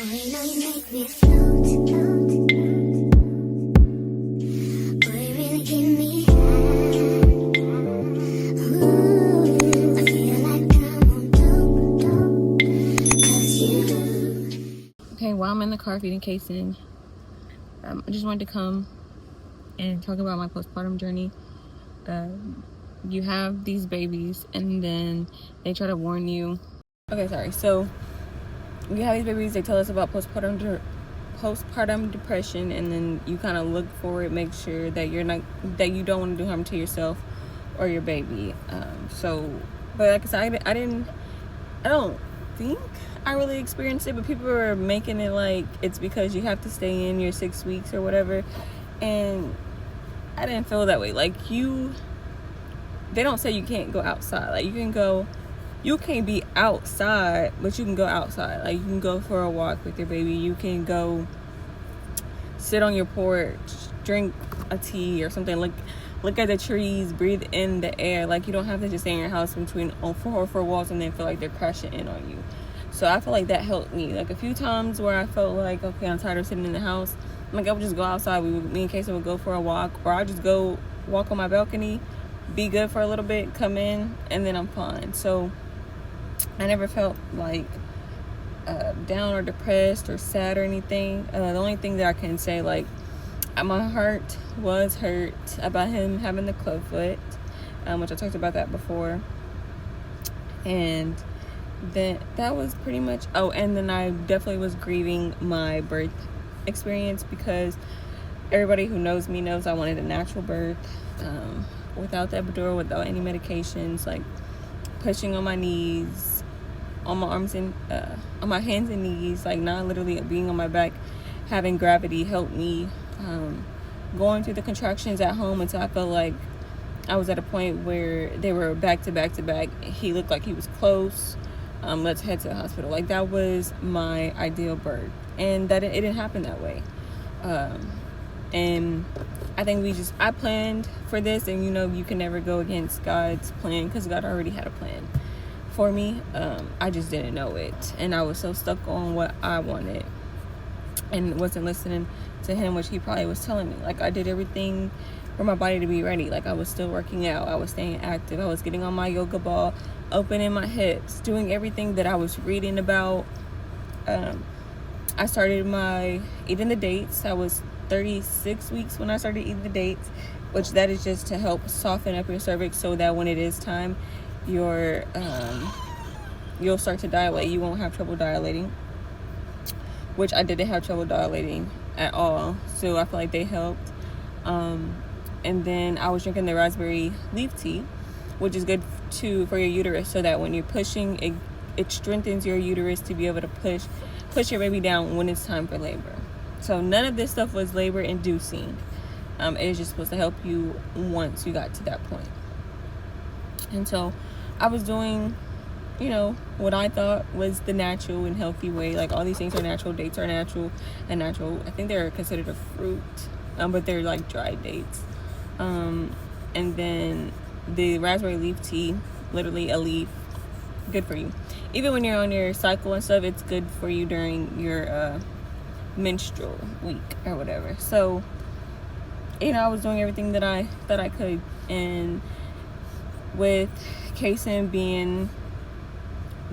you know you make me float. Boy, you really give me high. Ooh, I feel like I'm on dope, 'cause you. Okay, while I'm in the car feeding Kason, I just wanted to come and talk about my postpartum journey. You have these babies, and then they try to warn you. Okay, sorry. So you have these babies. They tell us about postpartum depression, and then you kind of look for it, make sure that you don't want to do harm to yourself or your baby. But like I said, I don't think I really experienced it, but people were making it like it's because you have to stay in your 6 weeks or whatever, and I didn't feel that way. Like, they don't say you can't go outside. Like, you can't be outside, but you can go outside. Like, you can go for a walk with your baby. You can go sit on your porch, drink a tea or something. Look at the trees, breathe in the air. Like, you don't have to just stay in your house between four walls and then feel like they're crashing in on you. So I feel like that helped me. Like, a few times where I felt like, okay, I'm tired of sitting in the house, like, I would just go outside. Me and Casey would go for a walk, or I'd just go walk on my balcony, be good for a little bit, come in, and then I'm fine. So I never felt like down or depressed or sad or anything. The only thing that I can say, like, my heart was hurt about him having the clubfoot, which I talked about that before. And then that was pretty much, and then I definitely was grieving my birth experience, because everybody who knows me knows I wanted a natural birth, without the epidural, without any medications, like pushing on my knees, on my arms and on my hands and knees, like not literally being on my back, having gravity helped me, going through the contractions at home until I felt like I was at a point where they were back to back to back. He looked like he was close. Let's head to the hospital. Like, that was my ideal birth, and that it didn't happen that way. And I think I planned for this, and you can never go against God's plan, because God already had a plan for me. I just didn't know it, and I was so stuck on what I wanted and wasn't listening to him, which he probably was telling me. Like, I did everything for my body to be ready. Like, I was still working out, I was staying active, I was getting on my yoga ball, opening my hips, doing everything that I was reading about. I started eating the dates. I was 36 weeks when I started eating the dates, which that is just to help soften up your cervix, so that when it is time, you'll start to dilate. You won't have trouble dilating, which I didn't have trouble dilating at all, so I feel like they helped. And then I was drinking the raspberry leaf tea, which is good for your uterus, so that when you're pushing, it strengthens your uterus to be able to push your baby down when it's time for labor. So none of this stuff was labor inducing. It is just supposed to help you once you got to that point. And so I was doing, what I thought was the natural and healthy way. Like, all these things are natural. Dates are natural and natural. I think they're considered a fruit, but they're like dried dates. And then the raspberry leaf tea, literally a leaf, good for you. Even when you're on your cycle and stuff, it's good for you during your menstrual week or whatever. So, I was doing everything that I could. And with Kason being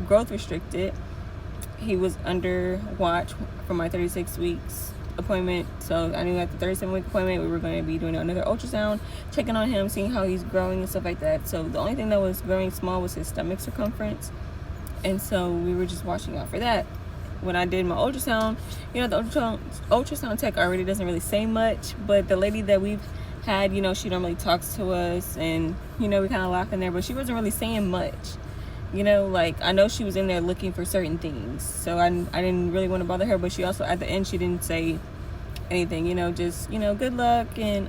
growth restricted, he was under watch for my 36 weeks appointment. So I knew at the 37-week appointment we were going to be doing another ultrasound, checking on him, seeing how he's growing and stuff like that. So the only thing that was growing small was his stomach circumference, and so we were just watching out for that. When I did my ultrasound, the ultrasound tech already doesn't really say much, but the lady that we've had, she normally talks to us, and we kind of laugh in there, but she wasn't really saying much. Like, I know she was in there looking for certain things, so I didn't really want to bother her, but she also, at the end, she didn't say anything, just, good luck, and,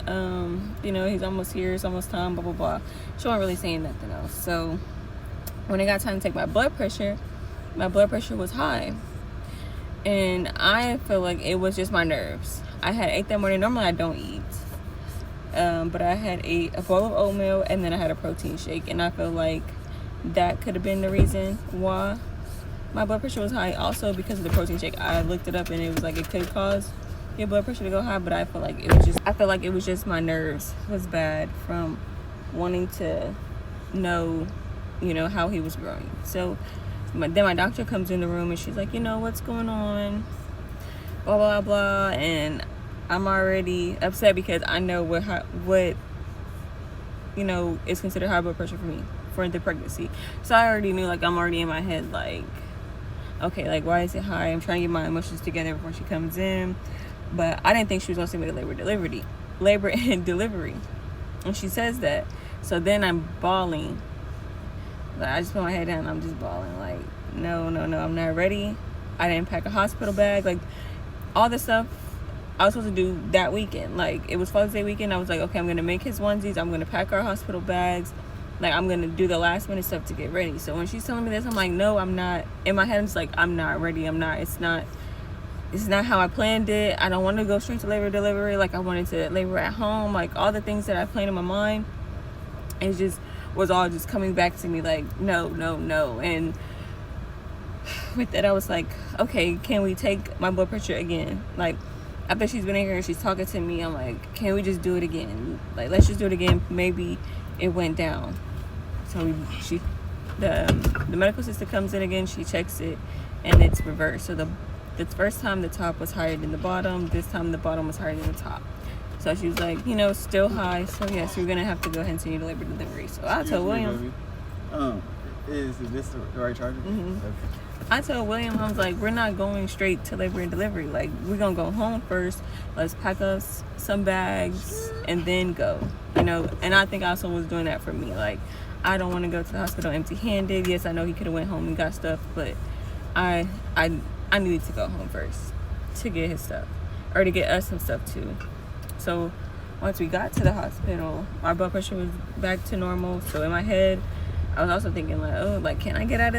he's almost here, it's almost time, blah, blah, blah. She wasn't really saying nothing else. So when it got time to take my blood pressure was high, and I feel like it was just my nerves. I had ate that morning. Normally I don't eat, but I had ate a bowl of oatmeal, and then I had a protein shake, and I feel like that could have been the reason why. my blood pressure was high also because of the protein shake. I looked it up and it was like it could cause your blood pressure to go high, but I feel like it was just my nerves was bad from wanting to know, how he was growing. So then my doctor comes in the room and she's like, what's going on? Blah blah blah, and I'm already upset because I know what is considered high blood pressure for me for the pregnancy. So I already knew, like, I'm already in my head, like, okay, like, why is it high? I'm trying to get my emotions together before she comes in. But I didn't think she was going to send me to labor and delivery. And she says that. So then I'm bawling. Like, I just put my head down and I'm just bawling. Like, no, I'm not ready. I didn't pack a hospital bag. Like, all this stuff I was supposed to do that weekend. Like, it was Father's Day weekend. I was like, okay, I'm going to make his onesies. I'm going to pack our hospital bags. Like, I'm going to do the last minute stuff to get ready. So when she's telling me this, I'm like, no, I'm not. In my head, it's like, I'm not ready. It's not how I planned it. I don't want to go straight to labor delivery. Like, I wanted to labor at home. Like, all the things that I planned in my mind, it just was all just coming back to me like, no. And with that, I was like, okay, can we take my blood pressure again? Like, after she's been in here and she's talking to me, I'm like, can we just do it again? Like, let's just do it again. Maybe it went down. So the medical sister comes in again. She checks it, and it's reversed. So the first time the top was higher than the bottom. This time the bottom was higher than the top. So she was like, still high. So yes, you're gonna have to go ahead and send you to labor delivery. So I told William. Is this the right charger? Mm-hmm. Okay. I told William, I was like, we're not going straight to labor and delivery. Like, we're going to go home first. Let's pack us some bags and then go, And I think I also was doing that for me. Like, I don't want to go to the hospital empty-handed. Yes, I know he could have went home and got stuff, but I needed to go home first to get his stuff or to get us some stuff too. So once we got to the hospital, my blood pressure was back to normal. So in my head, I was also thinking like, oh, like, can I get out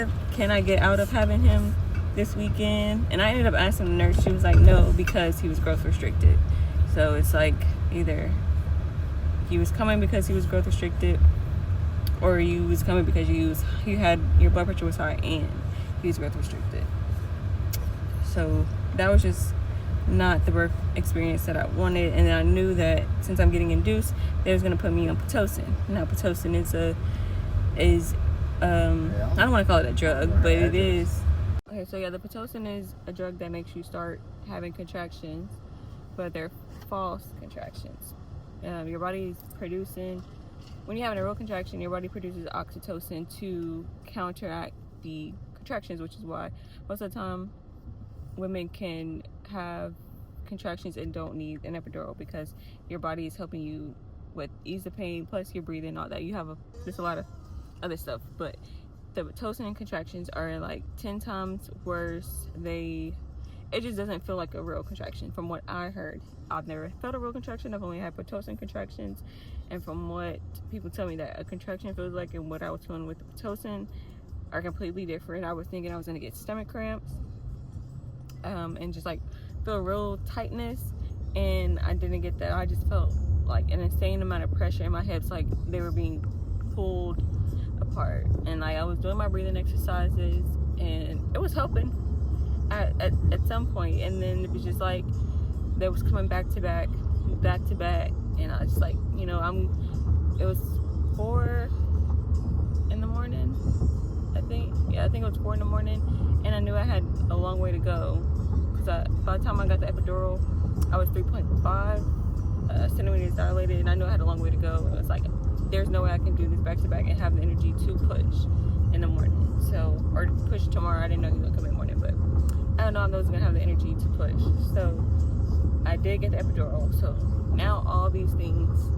of having him this weekend? And I ended up asking the nurse. She was like, no, because he was growth restricted. So it's like either he was coming because he was growth restricted, or you was coming because you had your blood pressure was high and he was growth restricted. So that was just not the birth experience that I wanted. And I knew that since I'm getting induced, they was gonna put me on Pitocin. Now Pitocin is I don't want to call it a drug, but it is. Okay, so yeah, the Pitocin is a drug that makes you start having contractions, but they're false contractions. Your body is producing, when you're having a real contraction, your body produces oxytocin to counteract the contractions, which is why most of the time women can have contractions and don't need an epidural, because your body is helping you with ease the pain, plus you're breathing, all that. You have there's a lot of other stuff, but the Pitocin contractions are like 10 times worse. It just doesn't feel like a real contraction from what I heard. I've never felt a real contraction. I've only had Pitocin contractions, and from what people tell me that a contraction feels like and what I was feeling with the Pitocin are completely different. I was thinking I was gonna get stomach cramps and just like feel real tightness, and I didn't get that. I just felt like an insane amount of pressure in my hips, like they were being pulled apart. And like I was doing my breathing exercises and it was helping at some point, and then it was just like they was coming back to back, and I was just like, it was 4 in the morning, I think it was 4 in the morning, and I knew I had a long way to go, because by the time I got the epidural I was 3.5 centimeters dilated, and I knew I had a long way to go, and it was like, there's no way I can do this back to back and have the energy to push in the morning. So, or push tomorrow. I didn't know he was gonna come in the morning, but I don't know if I was gonna have the energy to push. So I did get the epidural. So now all these things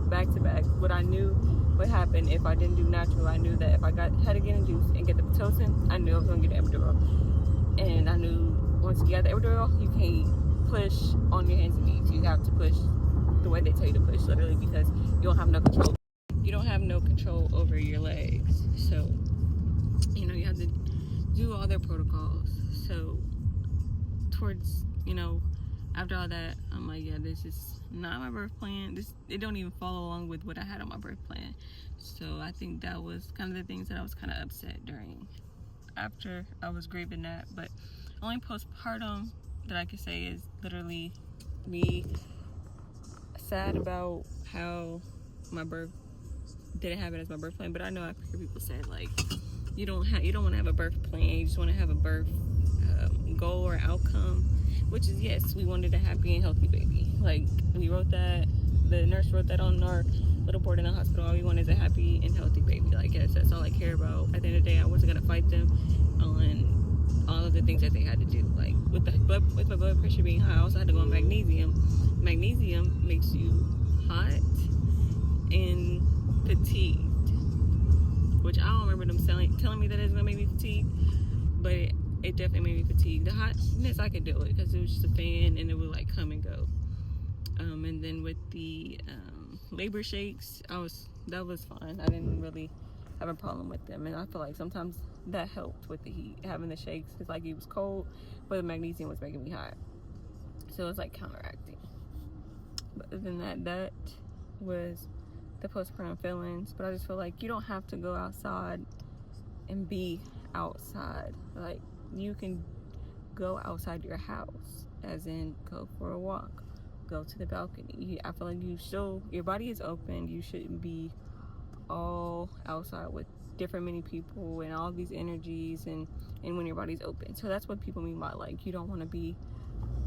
back to back, what I knew would happen if I didn't do natural, I knew that if I had to get induced and get the Pitocin, I knew I was gonna get the epidural. And I knew once you got the epidural, you can't push on your hands and knees. You have to push the way they tell you to push, literally, because you don't have no control. You don't have no control over your legs. So, you have to do all their protocols. So, towards, after all that, I'm like, yeah, this is not my birth plan. It don't even follow along with what I had on my birth plan. So, I think that was kind of the things that I was kind of upset during after I was grieving that. But only postpartum that I could say is literally me sad about how my birth didn't have it as my birth plan. But I know I've heard people say like you don't want to have a birth plan, you just want to have a birth goal or outcome, which is yes, we wanted a happy and healthy baby. Like we wrote that, the nurse wrote that on our little board in the hospital. All we want is a happy and healthy baby. Like yes, that's all I care about. At the end of the day, I wasn't gonna fight them on all of the things that they had to do. Like with my blood pressure being high, I also had to go on magnesium. Magnesium makes you hot and fatigued, which I don't remember them telling me that it's gonna make me fatigued, but it definitely made me fatigued. The hotness I could deal with because it was just a fan and it would like come and go. And then with the labor shakes, that was fine. I didn't really have a problem with them, and I feel like sometimes that helped with the heat, having the shakes. It's like it was cold, but the magnesium was making me hot, so it's like counteracting. But other than that was the postpartum feelings. But I just feel like you don't have to go outside and be outside. Like you can go outside your house, as in go for a walk, go to the balcony. I feel like your body is open. You shouldn't be all outside with many people and all these energies and when your body's open. So that's what people mean by like you don't want to be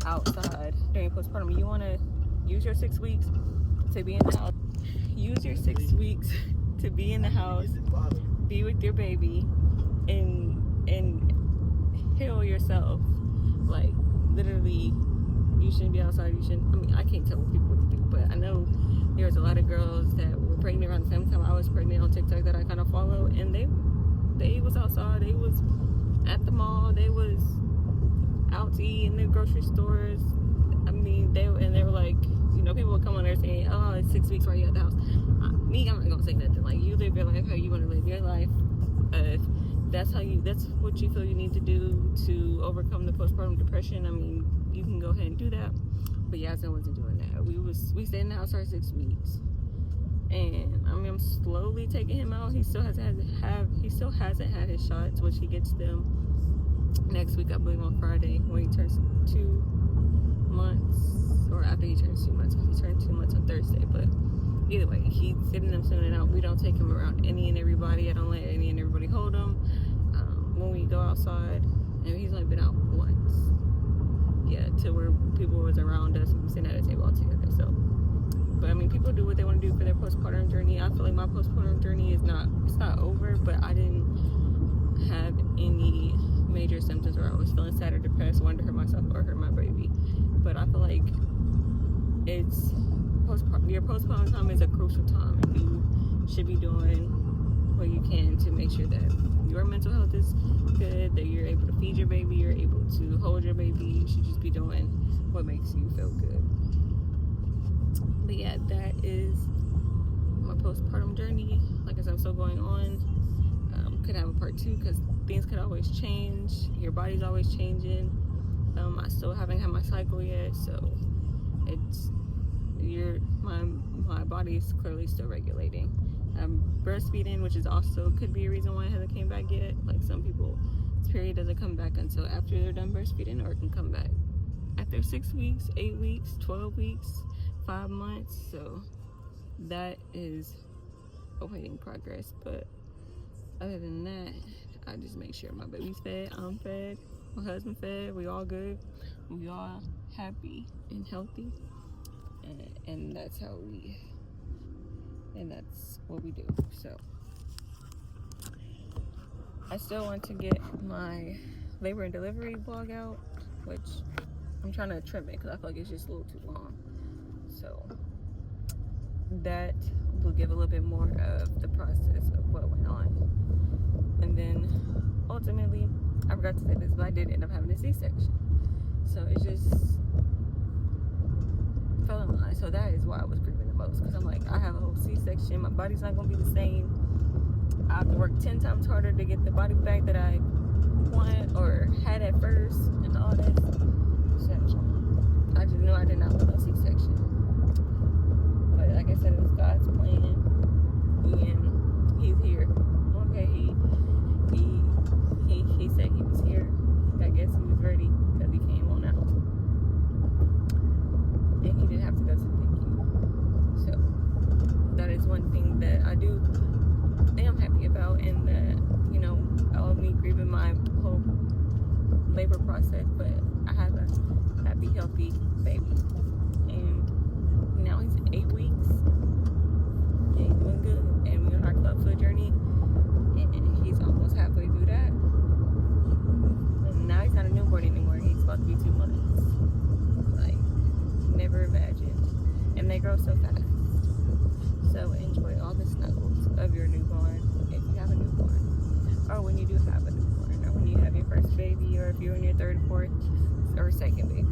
outside during postpartum. You want to use your 6 weeks to be in the house. Use your 6 weeks to be in the house, be with your baby, and heal yourself. Like literally, you shouldn't be outside. I can't tell people what to do, but I know there was a lot of girls that were pregnant around the same time I was pregnant on TikTok that I kind of follow, and they was outside. They was at the mall. They was out to eat in the grocery stores. I mean, they were like, people would come on there saying, "Oh, it's 6 weeks. Why are you at the house?" I'm not gonna say nothing. Like you live your life how you want to live your life. That's what you feel you need to do to overcome the postpartum depression. I mean, you can go ahead and do that. But Yasmin wasn't doing that. We stayed in the house for 6 weeks, and I'm slowly taking him out. He still hasn't had his shots, which he gets them next week, I believe, on Friday when he turns 2 months, or after he turns 2 months. He turned 2 months on Thursday, but either way, he's getting them soon and out. We don't take him around any and everybody. I don't let any and everybody hold him. When we go outside, and he's only been out once. Yeah, to where people was around us and we sitting at a table all together. So, but I mean, people do what they want to do for their postpartum journey. I feel like my postpartum journey it's not over, but I didn't have any major symptoms where I was feeling sad or depressed, wanted to hurt myself or hurt my baby. But I feel like your postpartum time is a crucial time, and you should be doing what you can to make sure that your mental health is good, that you're able to feed your baby, you're able to hold your baby. You should just be doing what makes you feel good. But yeah, that is my postpartum journey. Like I said, I'm still going on. Could have a part 2 because things could always change. Your body's always changing. I still haven't had my cycle yet, so my body is clearly still regulating. I'm breastfeeding, which is also could be a reason why it hasn't came back yet. Like some people's period doesn't come back until after they're done breastfeeding, or it can come back after 6 weeks, 8 weeks, 12 weeks, 5 months. So that is awaiting progress. But other than that, I just make sure my baby's fed, I'm fed, my husband fed, we all good, we all happy and healthy, and that's what we do. So I still want to get my labor and delivery vlog out, which I'm trying to trim it because I feel like it's just a little too long. So that will give a little bit more of the process of what went on. And then ultimately, I forgot to say this, but I did end up having a C-section. So it just fell in line. So that is why I was grieving the most, because I'm like, I have a whole C-section, my body's not going to be the same. I have to work 10 times harder to get the body back that I want or had at first and all this. So I just knew I did not want a C-section. But like I said, it was God's plan, and He's here. Okay, he labor process, but I have a happy, healthy baby. And now he's 8 weeks. And he's doing good. And we're on our club foot journey. And he's almost halfway through that. And now he's not a newborn anymore. He's about to be 2 months. Like, never imagined. And they grow so fast. So enjoy all the snuggles of your newborn if you have a newborn. Or when you do have a newborn. Or when you have your first baby. Or if you're in your third, fourth, or second baby.